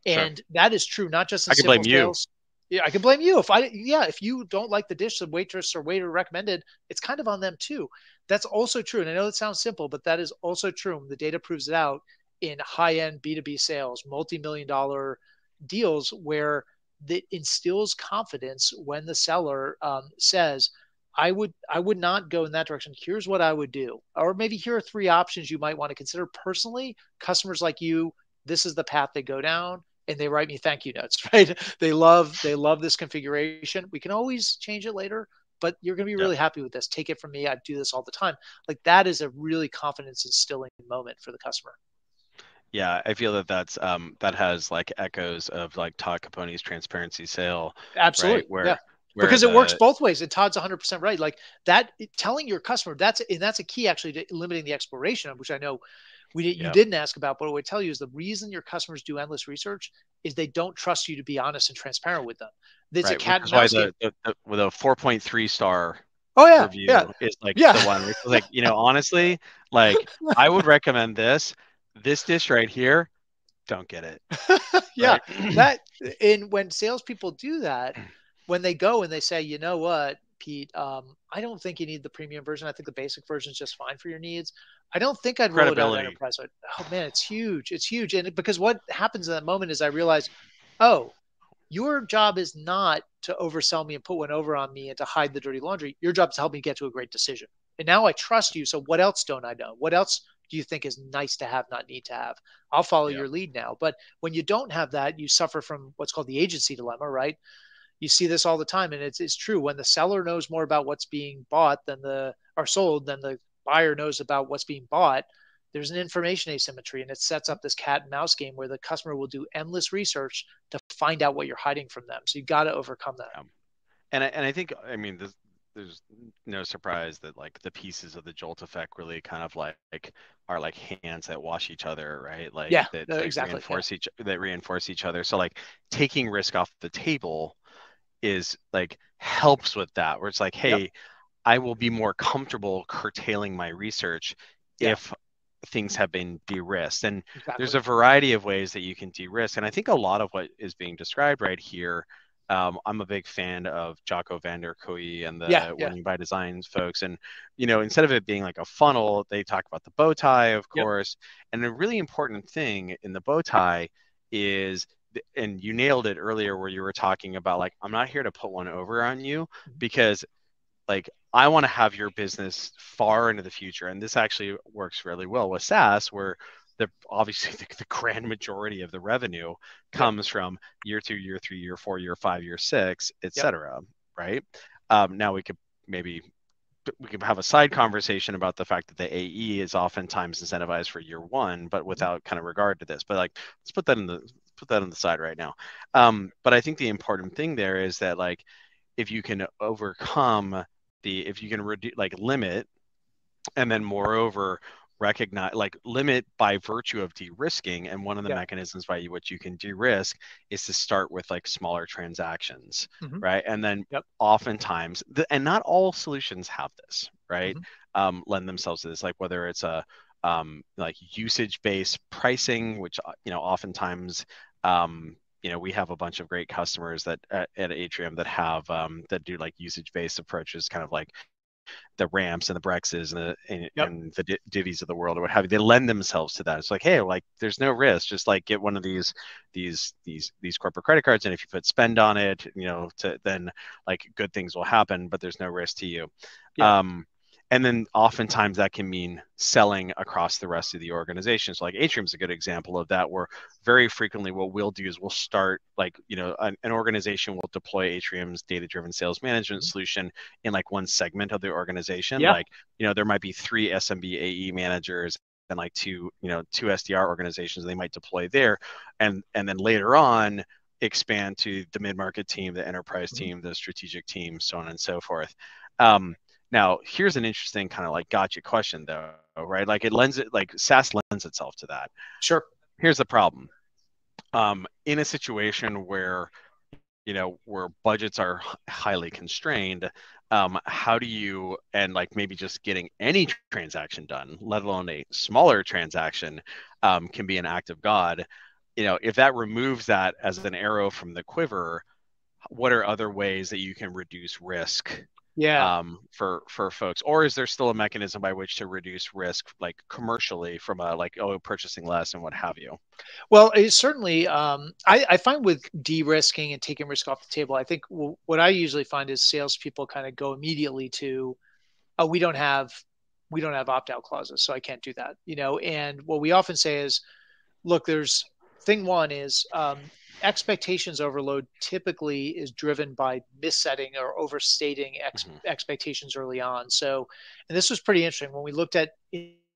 Sure. And that is true, not just in I can simple blame you. sales. Yeah, I can blame you. If you don't like the dish the waitress or waiter recommended, it's kind of on them too. That's also true. And I know it sounds simple, but that is also true. The data proves it out in high-end B2B sales, multi-million-dollar deals, where that instills confidence when the seller says, I would not go in that direction. Here's what I would do. Or maybe here are three options you might want to consider. Personally, customers like you, this is the path they go down, and they write me thank you notes, right? They love this configuration. We can always change it later, but you're going to be Yeah. really happy with this. Take it from me. I do this all the time. Like that is a really confidence instilling moment for the customer. Yeah, I feel that that has like echoes of like Todd Capone's transparency sale, right? Absolutely. Yeah. Where Because it works the both ways. And Todd's 100% right. Like that, telling your customer that's a key actually to limiting the exploration, which I know you yeah, didn't ask about, but what I would tell you is the reason your customers do endless research is they don't trust you to be honest and transparent with them. It's a right, which cat and is why mouse game. with a 4.3 star Oh yeah, yeah, review is like yeah, the one where it's like, honestly, like I would recommend this dish right here, don't get it, yeah. right? That and when salespeople do that, when they go and they say, you know what, Pete, I don't think you need the premium version. I think the basic version is just fine for your needs. I don't think I'd roll it out Credibility. enterprise. Oh man, it's huge. It's huge. And because what happens in that moment is I realize, oh, your job is not to oversell me and put one over on me and to hide the dirty laundry. Your job is to help me get to a great decision. And now I trust you. So what else don't I know? What else do you think is nice to have, not need to have? I'll follow Yeah. your lead now. But when you don't have that, you suffer from what's called the agency dilemma, right? You see this all the time. And it's true. When the seller knows more about what's being bought than or sold than the buyer knows about what's being bought, there's an information asymmetry, and it sets up this cat and mouse game where the customer will do endless research to find out what you're hiding from them. So you got to overcome that. Yeah. And I think, I mean, there's no surprise that like the pieces of the jolt effect really kind of like are like hands that wash each other, right? Yeah, Like that exactly. Yeah. reinforce each other. So like taking risk off the table is like helps with that, where it's like, Yep. hey, I will be more comfortable curtailing my research Yeah. if things have been de-risked. And there's Exactly. a variety of ways that you can de-risk. And I think a lot of what is being described right here, I'm a big fan of Jocko van der Kooi and Yeah. the Yeah. Winning by Design folks. And, instead of it being like a funnel, they talk about the bow tie, of Yep. course. And a really important thing in the bow tie is, and you nailed it earlier where you were talking about like, I'm not here to put one over on you, Mhm. because like I want to have your business far into the future. And this actually works really well with SaaS, where obviously the grand majority of the revenue Yep. comes from year 2, year 3, year 4, year 5, year 6, Yep. etc. Right? Now we could have a side conversation about the fact that the AE is oftentimes incentivized for year 1, but Mhm. without kind of regard to this. But like, let's put that on the side right now. But I think the important thing there is that like, if you can overcome if you can reduce, like limit, and then moreover recognize, like limit by virtue of de-risking, and one of the Yeah. mechanisms by which you can de-risk is to start with like smaller transactions, Mhm. right? And then Yep. oftentimes and not all solutions have this, right? Mhm. Lend themselves to this, like whether it's a like usage-based pricing, which oftentimes we have a bunch of great customers that at Atrium that have that do like usage-based approaches, kind of like the Ramps and the Brexes Yep. and the Divvies of the world or what have you. They lend themselves to that. It's like, hey, like there's no risk. Just like get one of these corporate credit cards, and if you put spend on it, then like good things will happen, but there's no risk to you. Yeah. Um, and then oftentimes that can mean selling across the rest of the organization. So like Atrium's a good example of that, where very frequently what we'll do is we'll start like, an organization will deploy Atrium's data-driven sales management Mhm. solution in like one segment of the organization. Yeah. Like, there might be 3 SMB AE managers and like two SDR organizations they might deploy there. And then later on expand to the mid-market team, the enterprise Mhm. team, the strategic team, so on and so forth. Now, here's an interesting kind of like gotcha question though, right? Like SaaS lends itself to that. Sure. Here's the problem. In a situation where where budgets are highly constrained, how do you, and like maybe just getting any transaction done, let alone a smaller transaction, can be an act of God. If that removes that as an arrow from the quiver, what are other ways that you can reduce risk Yeah. for folks, or is there still a mechanism by which to reduce risk, like commercially, from a like purchasing less and what have you? Well, it's certainly, I find with de-risking and taking risk off the table, I think what I usually find is salespeople kind of go immediately to, oh, we don't have opt-out clauses, so I can't do that, And what we often say is, look, there's thing one is expectations overload typically is driven by missetting or overstating expectations early on. So, and this was pretty interesting when we looked at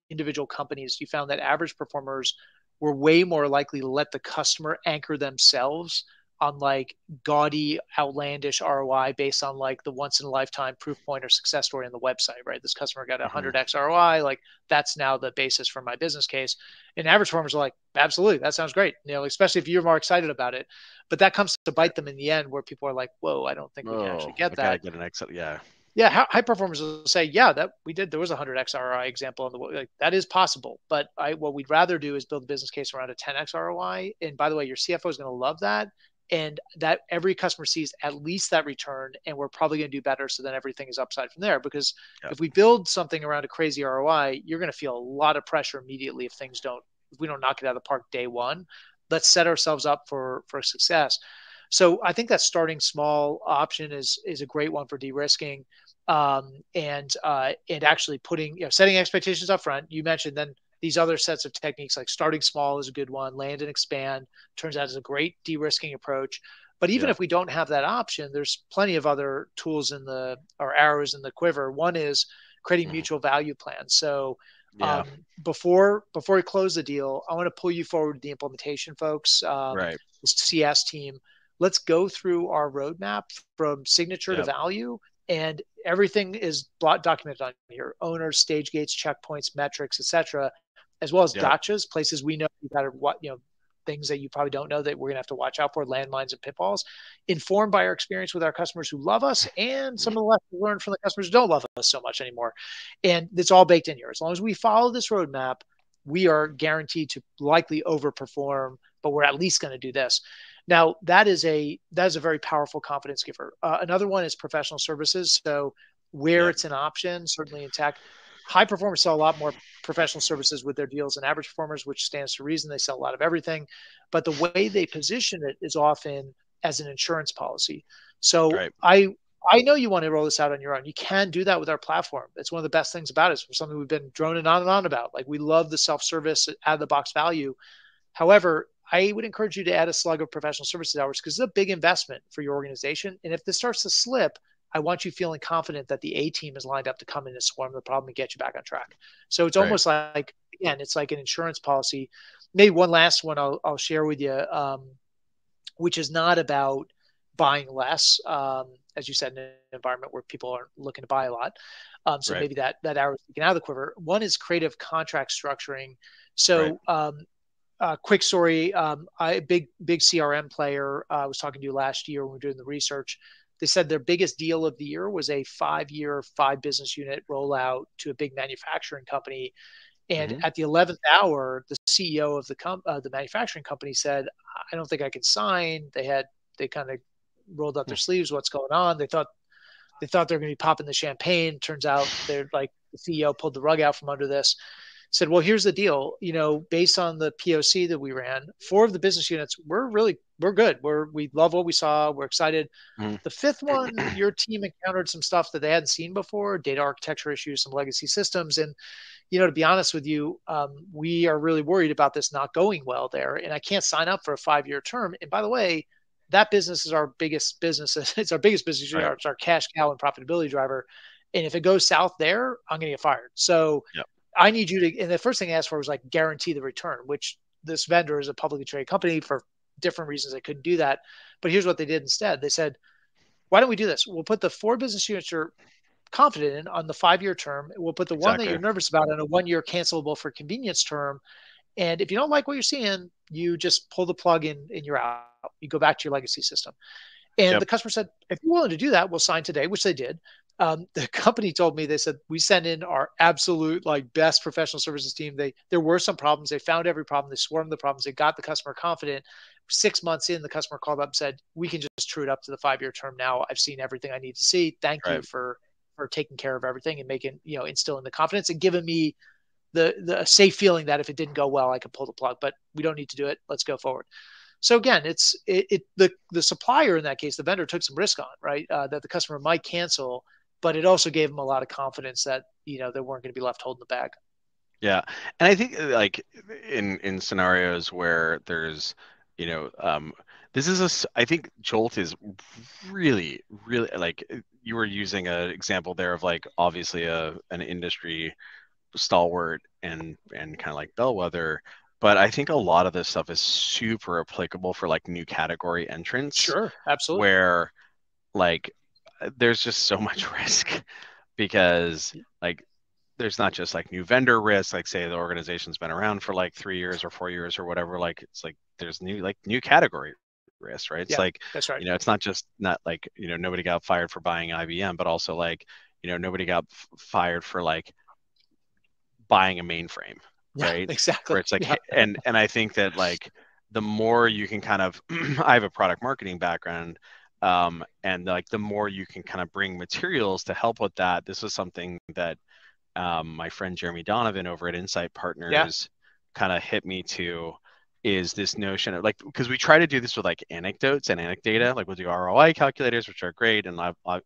individual companies. You found that average performers were way more likely to let the customer anchor themselves on like gaudy, outlandish ROI based on like the once in a lifetime proof point or success story on the website, right? This customer got 100x ROI. Like that's now the basis for my business case. And average farmers are like, absolutely, that sounds great. Especially if you're more excited about it. But that comes to bite them in the end where people are like, whoa, I don't think we can actually get I gotta that. get an Excel. Yeah. Yeah, high performers will say, yeah, that we did. There was a 100x ROI example on the like that is possible. But what we'd rather do is build a business case around a 10x ROI. And by the way, your CFO is going to love that, and that every customer sees at least that return, and we're probably going to do better. So then everything is upside from there. Because if we build something around a crazy ROI, you're going to feel a lot of pressure immediately if we don't knock it out of the park day one. Let's set ourselves up for success. So I think that starting small option is a great one for de-risking, and actually putting setting expectations up front. You mentioned then these other sets of techniques like starting small is a good one. Land and expand turns out is a great de-risking approach. But even if we don't have that option, there's plenty of other tools or arrows in the quiver. One is creating mutual value plans. So before we close the deal, I want to pull you forward to the implementation folks, the CS team. Let's go through our roadmap from signature to value, and everything is documented on here: owners, stage gates, checkpoints, metrics, etc., as well as gotchas, places we know you got to things that you probably don't know that we're gonna have to watch out for, landmines and pitfalls, informed by our experience with our customers who love us and some of the lessons learned from the customers who don't love us so much anymore. And it's all baked in here. As long as we follow this roadmap, we are guaranteed to likely overperform, but we're at least going to do this. Now, that is a very powerful confidence giver. Another one is professional services. So where it's an option, certainly in tech, high performers sell a lot more professional services with their deals than average performers, which stands to reason. They sell a lot of everything. But the way they position it is often as an insurance policy. So I know you want to roll this out on your own. You can do that with our platform. It's one of the best things about it. It's something we've been droning on and on about. Like, we love the self-service out of the box value. However, I would encourage you to add a slug of professional services hours because it's a big investment for your organization. And if this starts to slip, I want you feeling confident that the A team is lined up to come in and swarm the problem and get you back on track. So it's almost like, again, it's like an insurance policy. Maybe one last one I'll share with you, which is not about buying less, as you said, in an environment where people aren't looking to buy a lot. So maybe that arrow is taken out of the quiver. One is creative contract structuring. So quick story, a big CRM player, I was talking to you last year when we were doing the research. They said their biggest deal of the year was a 5-year, 5 business unit rollout to a big manufacturing company. And at the 11th hour, the CEO of the manufacturing company said, I don't think I can sign. They kind of rolled up their sleeves. What's going on? They thought they were going to be popping the champagne. Turns out they're like, the CEO pulled the rug out from under this. Said, well, here's the deal. Based on the POC that we ran, 4 of the business units, we're good. We love what we saw. We're excited. The 5th one, your team encountered some stuff that they hadn't seen before, data architecture issues, some legacy systems. And, to be honest with you, we are really worried about this not going well there. And I can't sign up for a 5-year term. And by the way, that business is our biggest business. It's our biggest business. It's our cash cow and profitability driver. And if it goes south there, I'm going to get fired. So I need you to, and the first thing I asked for was like guarantee the return, which this vendor is a publicly traded company. For different reasons they couldn't do that. But here's what they did instead. They said, why don't we do this? We'll put the 4 business units you're confident in on the 5-year term. We'll put the one that you're nervous about on a 1-year cancelable for convenience term. And if you don't like what you're seeing, you just pull the plug in and you're out. You go back to your legacy system. And the customer said, if you're willing to do that, we'll sign today, which they did. The company told me, they said, we send in our absolute best professional services team. There were some problems. They found every problem. They swarmed the problems. They got the customer confident. 6 months in, the customer called up and said, we can just true it up to the 5-year term now. I've seen everything I need to see. Thank you for for taking care of everything and making, instilling the confidence and giving me the safe feeling that if it didn't go well, I could pull the plug, but we don't need to do it. Let's go forward. So again, the supplier in that case, the vendor took some risk on, right? That the customer might cancel, but it also gave them a lot of confidence that, they weren't going to be left holding the bag. Yeah. And I think like in scenarios where there's, you know, this is I think Jolt is really, really like you were using an example there of like obviously an industry stalwart and kind of like bellwether, but I think a lot of this stuff is super applicable for like new category entrants Sure, absolutely. where like there's just so much risk because like there's not just like new vendor risk, like say the organization's been around for like 3 years or 4 years or whatever, like it's like there's new category risk, right? It's Yeah, like, that's right. it's not just not like, nobody got fired for buying IBM, but also like, nobody got fired for like buying a mainframe, Yeah, right? exactly. Where it's like, Yeah. and I think that like the more you can kind of, I have a product marketing background, and like the more you can kind of bring materials to help with that. This is something that my friend Jeremy Donovan over at Insight Yeah. Partners kind of hit me to is this notion of like, because we try to do this with like anecdotes and Mhm. anecdata, like we'll do ROI calculators, which are great. And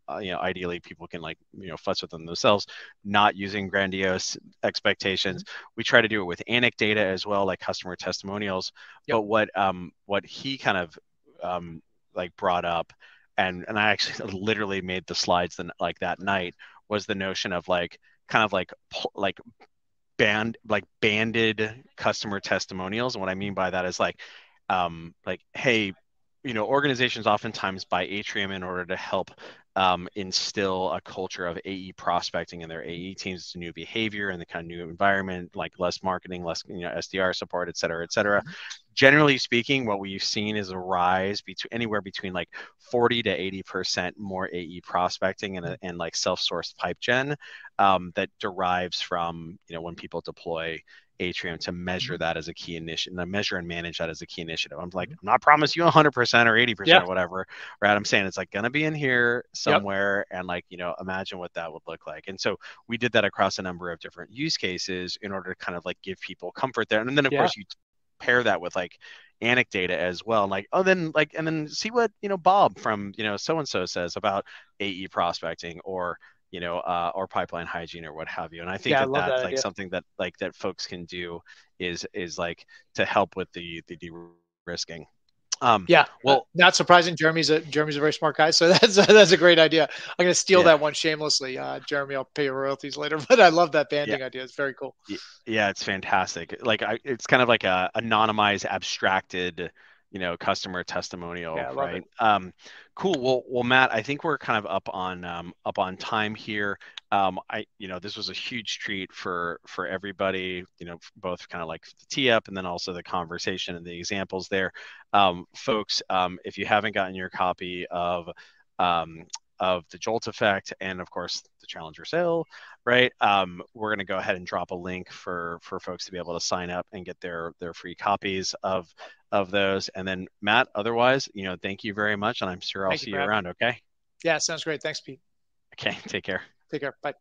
ideally people can like, fuss with them themselves, not using grandiose expectations. Mhm. We try to do it with anecdata as well, like customer testimonials. Yep. But what he kind of, like brought up, and I actually literally made the slides like that night, was the notion of like, kind of like banded customer testimonials. And what I mean by that is like, hey, organizations oftentimes buy Atrium in order to help instill a culture of AE prospecting in their AE teams. It's a new behavior and the kind of new environment, like less marketing, less SDR support, et cetera, et cetera. Mhm. Generally speaking, what we've seen is a rise between anywhere between like 40 to 80% more AE prospecting and like self-sourced pipe gen, that derives from when people deploy Atrium to measure Mhm. that as a key initiative, measure and manage that as a key initiative. I'm like, Mhm. I'm not promising you 100% or 80% Yeah. or whatever, right? I'm saying it's like going to be in here Yep. somewhere, and like, imagine what that would look like. And so we did that across a number of different use cases in order to kind of like give people comfort there. And then of Yeah. course you pair that with like anecdata as well, like, oh, then like, and then see what Bob from so and so says about AE prospecting or pipeline hygiene or what have you. And I think Yeah. I that love that that's like idea. something that like that folks can do is like to help with the de-risking. Yeah, Well, not surprising. Jeremy's a very smart guy, so that's a great idea. I'm gonna steal yeah, that one shamelessly. Jeremy, I'll pay your royalties later, but I love that yeah, banding idea. It's very cool. yeah, it's fantastic. Like it's kind of like a anonymized, abstracted, customer testimonial, Yeah, I love it. right? Cool. Well, Matt, I think we're kind of up on time here. This was a huge treat for everybody. Both kind of like the tee up and then also the conversation and the examples there. Folks, if you haven't gotten your copy um, of the Jolt Effect and of course the Challenger Sale, right? We're going to go ahead and drop a link for folks to be able to sign up and get their free copies of those. And then Matt, otherwise, thank you very much, and I'm sure I'll Thank you see for you having me. around. Okay. Yeah, sounds great. Thanks, Pete. Okay. Take care. Take care. Bye.